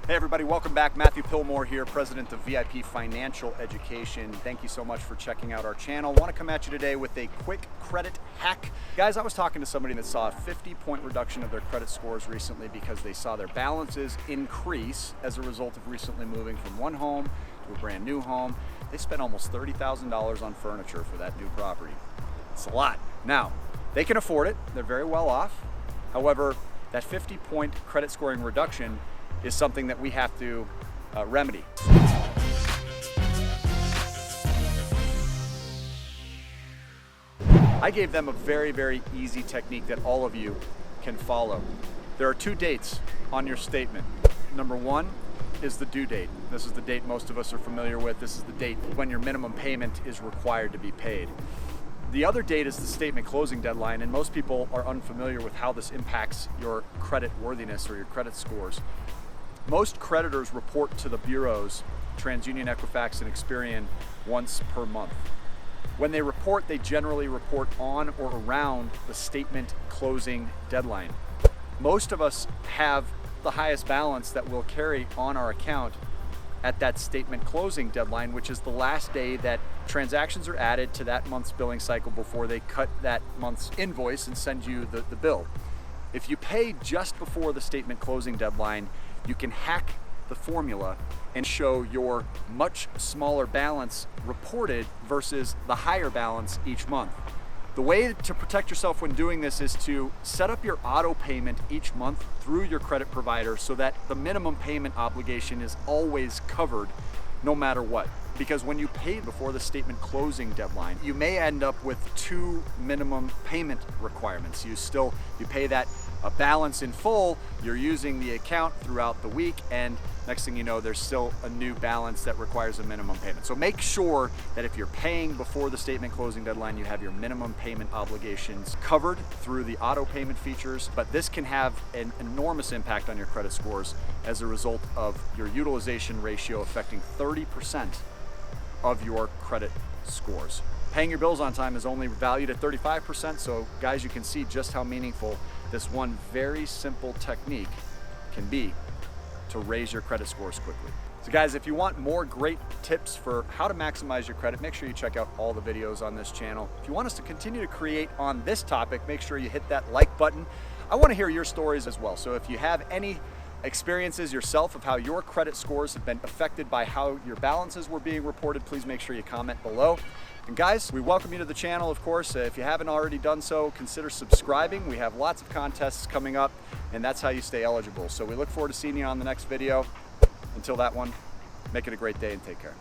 Hey everybody, welcome back. Matthew Pillmore here, president of VIP Financial Education. Thank you so much for checking out our channel. I want to come at you today with a quick credit hack. Guys, I was talking to somebody that saw a 50-point reduction of their credit scores recently because they saw their balances increase as a result of recently moving from one home to a brand new home. They spent almost $30,000 on furniture for that new property. It's a lot. Now, they can afford it. They're very well off. However, that 50-point credit scoring reduction is something that we have to remedy. I gave them a very, very easy technique that all of you can follow. There are two dates on your statement. Number one is the due date. This is the date most of us are familiar with. This is the date when your minimum payment is required to be paid. The other date is the statement closing deadline, and most people are unfamiliar with how this impacts your credit worthiness or your credit scores. Most creditors report to the bureaus, TransUnion, Equifax, and Experian, once per month. When they report, they generally report on or around the statement closing deadline. Most of us have the highest balance that we'll carry on our account at that statement closing deadline, which is the last day that transactions are added to that month's billing cycle before they cut that month's invoice and send you the bill. If you pay just before the statement closing deadline, you can hack the formula and show your much smaller balance reported versus the higher balance each month. The way to protect yourself when doing this is to set up your auto payment each month through your credit provider so that the minimum payment obligation is always covered no matter what. Because when you pay before the statement closing deadline, you may end up with two minimum payment requirements. You pay that balance in full, you're using the account throughout the week, and next thing you know, there's still a new balance that requires a minimum payment. So make sure that if you're paying before the statement closing deadline, you have your minimum payment obligations covered through the auto payment features. But this can have an enormous impact on your credit scores as a result of your utilization ratio affecting 30% of your credit scores. Paying your bills on time is only valued at 35%, so guys, you can see just how meaningful this one very simple technique can be to raise your credit scores quickly. So guys, if you want more great tips for how to maximize your credit, make sure you check out all the videos on this channel. If you want us to continue to create on this topic, make sure you hit that like button. I want to hear your stories as well. So if you have any experiences yourself of how your credit scores have been affected by how your balances were being reported, please make sure you comment below. And guys, we welcome you to the channel, of course. If you haven't already done so, consider subscribing. We have lots of contests coming up, and that's how you stay eligible. So we look forward to seeing you on the next video. Until that one, make it a great day and take care.